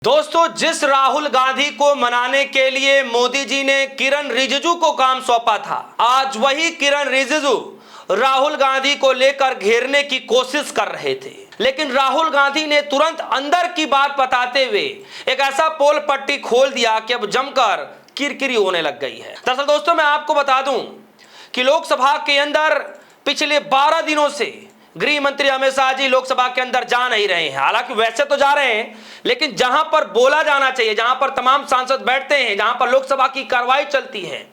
दोस्तों, जिस राहुल गांधी को मनाने के लिए मोदी जी ने किरण रिजिजू को काम सौंपा था, आज वही किरण रिजिजू राहुल गांधी को लेकर घेरने की कोशिश कर रहे थे। लेकिन राहुल गांधी ने तुरंत अंदर की बात बताते हुए एक ऐसा पोल पट्टी खोल दिया कि अब जमकर किरकिरी होने लग गई है। दरअसल दोस्तों, मैं आपको बता दूं कि लोकसभा के अंदर पिछले 12 दिनों से गृह मंत्री अमित शाह जी लोकसभा के अंदर जा नहीं रहे हैं। हालांकि वैसे तो जा रहे हैं, लेकिन जहां पर बोला जाना चाहिए, जहां पर तमाम सांसद बैठते हैं, जहां पर लोकसभा की कार्रवाई चलती है,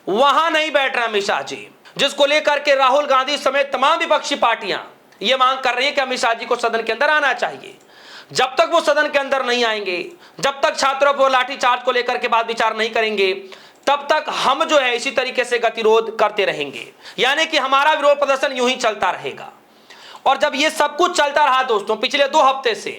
वहां नहीं बैठ रहे अमित शाह जी, जिसको लेकर के राहुल गांधी समेत तमाम विपक्षी पार्टियां यह मांग कर रही है कि अमित शाह जी को सदन के अंदर आना चाहिए। जब तक वो सदन के अंदर नहीं आएंगे, जब तक छात्रों पर लाठीचार्ज को लेकर के बात विचार नहीं करेंगे, तब तक हम जो है इसी तरीके से गतिरोध करते रहेंगे, यानी कि हमारा विरोध प्रदर्शन यूं ही चलता रहेगा। और जब ये सब कुछ चलता रहा दोस्तों पिछले 2 हफ्ते से,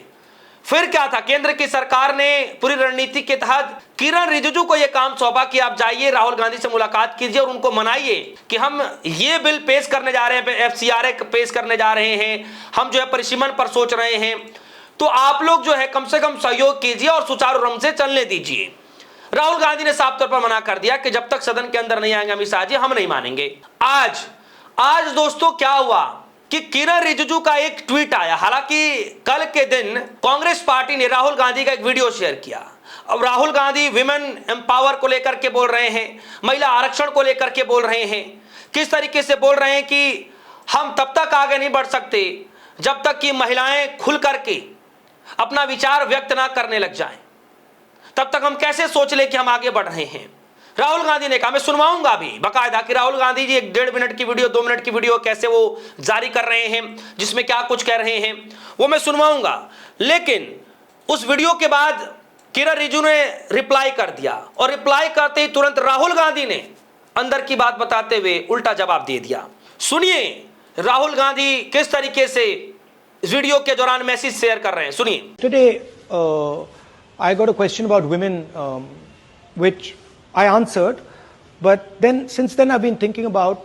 फिर क्या था, केंद्र की सरकार ने पूरी रणनीति के तहत किरण रिजिजू को यह काम सौंपा कि आप जाइए राहुल गांधी से मुलाकात कीजिए और उनको मनाइए कि हम ये बिल पेश करने जा रहे हैं, FCRA पेश करने जा रहे हैं, हम जो है परिसीमन पर सोच रहे हैं, तो आप लोग जो है कम से कम सहयोग कीजिए और सुचारू रूप से चलने दीजिए। राहुल गांधी ने साफ तौर पर मना कर दिया कि जब तक सदन के अंदर नहीं आएंगे अमित शाह जी, हम नहीं मानेंगे। आज दोस्तों क्या हुआ कि किरण रिजिजू का एक ट्वीट आया। हालांकि कल के दिन कांग्रेस पार्टी ने राहुल गांधी का एक वीडियो शेयर किया। अब राहुल गांधी विमेन एम्पावर को लेकर के बोल रहे हैं, महिला आरक्षण को लेकर के बोल रहे हैं, किस तरीके से बोल रहे हैं कि हम तब तक आगे नहीं बढ़ सकते जब तक कि महिलाएं खुल करके अपना विचार व्यक्त ना करने लग जाएं, तब तक हम कैसे सोच ले कि हम आगे बढ़ रहे हैं। राहुल गांधी ने कहा, मैं सुनवाऊंगा अभी बाकायदा कि राहुल गांधी जी 1.5 मिनट की वीडियो, 2 मिनट की वीडियो कैसे वो जारी कर रहे हैं, जिसमें क्या कुछ कह रहे हैं, वो मैं सुनवाऊंगा। लेकिन उस वीडियो के बाद किरण रिजिजू ने रिप्लाई कर दिया और रिप्लाई करते ही तुरंत राहुल गांधी ने अंदर की बात बताते हुए उल्टा जवाब दे दिया। सुनिए राहुल गांधी किस तरीके से इस वीडियो के दौरान मैसेज शेयर कर रहे हैं, सुनिए। Today, I got a question about women, which I answered, but then since then I've been thinking about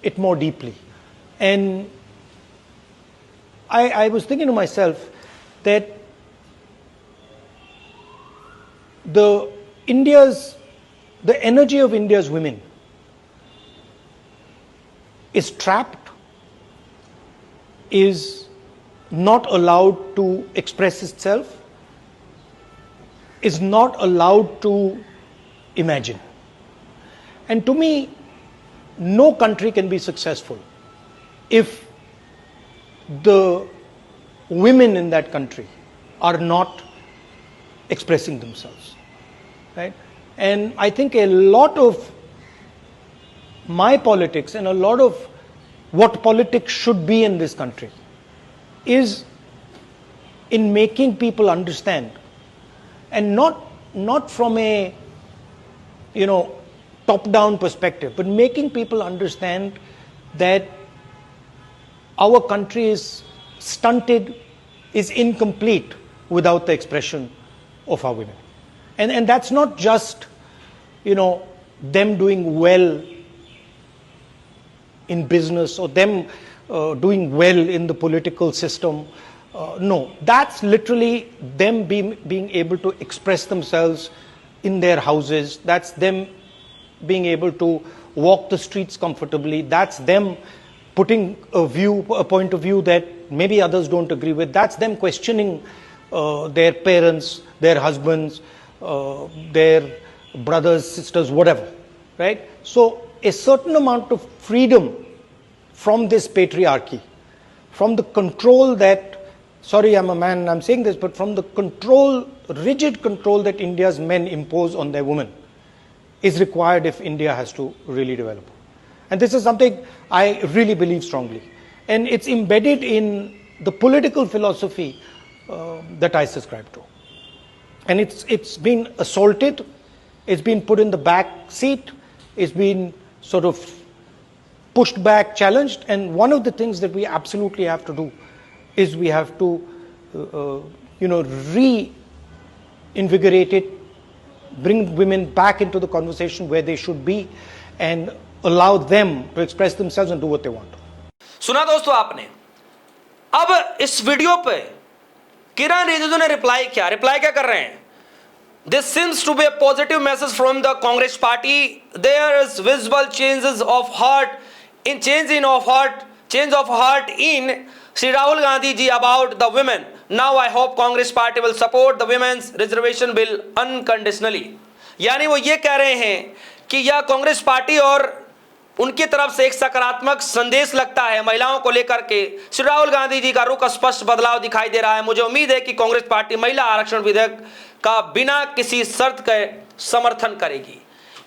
it more deeply, and I was thinking to myself that the energy of India's women is trapped, is not allowed to express itself, is not allowed to imagine. And to me, no country can be successful if the women in that country are not expressing themselves, right? And I think a lot of my politics and a lot of what politics should be in this country is in making people understand, and not from a top-down perspective, but making people understand that our country is stunted, is incomplete without the expression of our women. And that's not just, them doing well in business or them doing well in the political system. No, that's literally them being able to express themselves in their houses. That's them being able to walk the streets comfortably. That's them putting a point of view that maybe others don't agree with. That's them questioning their parents, their husbands, their brothers, sisters, whatever, right? So a certain amount of freedom from this patriarchy, from the control that, sorry, I'm a man and I'm saying this, but from the control, rigid control that India's men impose on their women is required if India has to really develop. And this is something I really believe strongly. And it's embedded in the political philosophy that I subscribe to. And it's been assaulted, it's been put in the back seat, it's been sort of pushed back, challenged. And one of the things that we absolutely have to do is we have to, reinvigorate it, bring women back into the conversation where they should be, and allow them to express themselves and do what they want. सुना दोस्तों आपने। अब इस video पे किरण रिजिजू ने reply क्या कर रहे हैं? This seems to be a positive message from the Congress party. There is visible change of heart in Sri Rahul Gandhi ji about the women. Now I hope Congress party will support the women's reservation bill unconditionally. यानी वो ये कह रहे हैं कि यह Congress party और उनकी तरफ से एक सकारात्मक संदेश लगता है महिलाओं को लेकर के। श्री राहुल गांधी जी का रुख स्पष्ट बदलाव दिखाई दे रहा है। मुझे उम्मीद है कि कांग्रेस पार्टी महिला आरक्षण विधेयक का बिना किसी शर्त के समर्थन करेगी।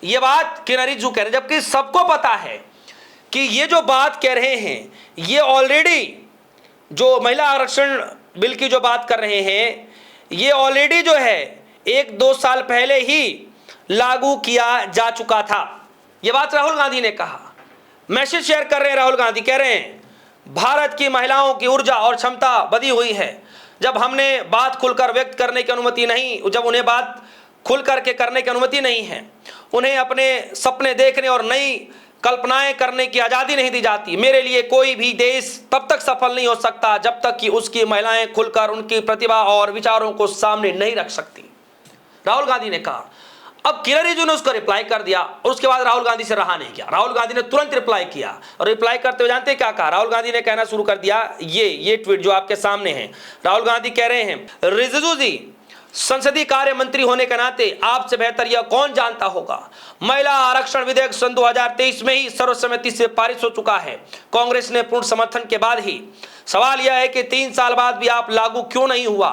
ये बात किरण रिजिजू कह रहे हैं, जबकि सबको पता है कि ये जो बात कह रहे हैं ये ऑलरेडी जो महिला आरक्षण बिल की जो बात कर रहे हैं ये ऑलरेडी जो है 1-2 साल पहले ही लागू किया जा चुका था। ये बात राहुल गांधी ने कहा। मैसेज शेयर कर रहे हैं राहुल गांधी, कह रहे हैं भारत की महिलाओं की ऊर्जा और क्षमता बधी हुई है। जब हमने बात खुलकर व्यक्त करने की अनुमति नहीं, जब उन्हें बात खुल करके करने की अनुमति नहीं है, उन्हें अपने सपने देखने और नई कल्पनाएं करने की आज़ादी नहीं दी जाती। मेरे लिए कोई भी देश तब तक सफल नहीं हो सकता जब तक कि उसकी महिलाएं खुलकर उनकी प्रतिभा और विचारों को सामने नहीं रख सकती, राहुल गांधी ने कहा। अब किरण रिजिजू ने उसको रिप्लाई कर दिया और उसके बाद राहुल गांधी से रहा नहीं गया। राहुल गांधी ने तुरंत रिप्लाई किया और रिप्लाई करते हुए जानते क्या कहा? राहुल गांधी ने कहना शुरू कर दिया, ये ट्वीट जो आपके सामने है। राहुल गांधी कह रहे हैं, रिजिजू जी, संसदीय कार्य मंत्री होने के नाते आपसे बेहतर यह कौन जानता होगा, महिला आरक्षण विधेयक सन 2023 में ही सर्वसम्मति से पारित हो चुका है। कांग्रेस ने पूर्ण समर्थन के बाद ही। सवाल यह है कि 3 साल बाद भी आप लागू क्यों नहीं हुआ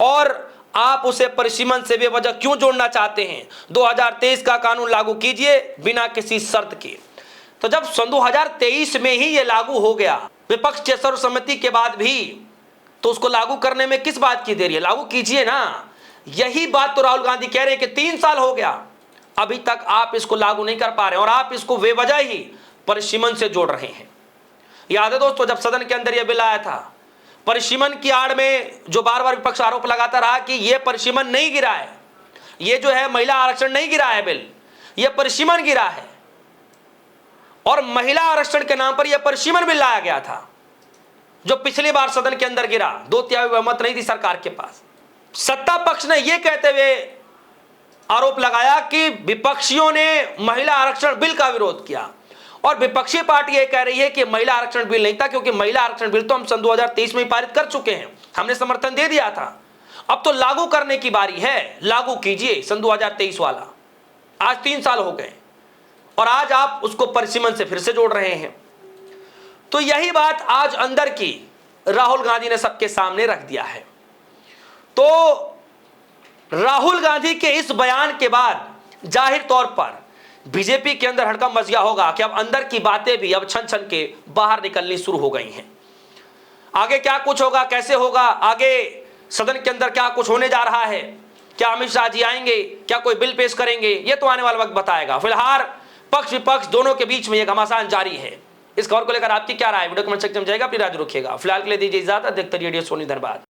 और आप उसे परिसीमन से बेवजह क्यों जोड़ना चाहते हैं? 2023 का कानून लागू कीजिए बिना किसी शर्त के। तो जब सन 2023 में ही ये लागू हो गया विपक्ष के सर्वसम्मति के बाद भी, तो उसको लागू करने में किस बात की देरी है? लागू कीजिए ना। यही बात तो राहुल गांधी कह रहे हैं कि 3 साल हो गया, अभी तक आप इसको लागू नहीं कर पा रहे और आप इसको बेवजह ही परिसीमन से जोड़ रहे हैं। याद है दोस्तों, जब सदन के अंदर यह बिल आया था, परिसीमन की आड़ में जो बार बार विपक्ष आरोप लगाता रहा कि यह परिसीमन नहीं गिरा है, ये जो है महिला आरक्षण नहीं गिरा है बिल, यह परिसीमन गिरा है। और महिला आरक्षण के नाम पर यह परिसीमन बिल लाया गया था जो पिछली बार सदन के अंदर गिरा। 2/3 बहुमत नहीं थी सरकार के पास। सत्ता पक्ष ने यह कहते हुए आरोप लगाया कि विपक्षियों ने महिला आरक्षण बिल का विरोध किया और विपक्षी पार्टी यह कह रही है कि महिला आरक्षण बिल नहीं था, क्योंकि महिला आरक्षण बिल तो हम सन 2023 में ही पारित कर चुके हैं, हमने समर्थन दे दिया था, अब तो लागू करने की बारी है, लागू कीजिए सन 2023 वाला। आज 3 साल हो गए और आज आप उसको परिसीमन से फिर से जोड़ रहे हैं। तो यही बात आज अंदर की राहुल गांधी ने सबके सामने रख दिया है। तो राहुल गांधी के इस बयान के बाद जाहिर तौर पर बीजेपी के अंदर हड़कंप मच गया होगा कि अब अंदर की बातें भी अब छन छन के बाहर निकलनी शुरू हो गई हैं। आगे क्या कुछ होगा, कैसे होगा, आगे सदन के अंदर क्या कुछ होने जा रहा है, क्या अमित शाह जी आएंगे, क्या कोई बिल पेश करेंगे, ये तो आने वाला वक्त बताएगा। फिलहाल पक्ष विपक्ष दोनों के बीच में यह घमासान जारी है। इस खबर को लेकर आपकी क्या राय? वीडियो कमेंट सेक्शन में जाएगा, अपनी राय रखिएगा। फिलहाल के लिए दीजिए इजाजत। देखते रहिए रेडियो सोनी, धन्यवाद।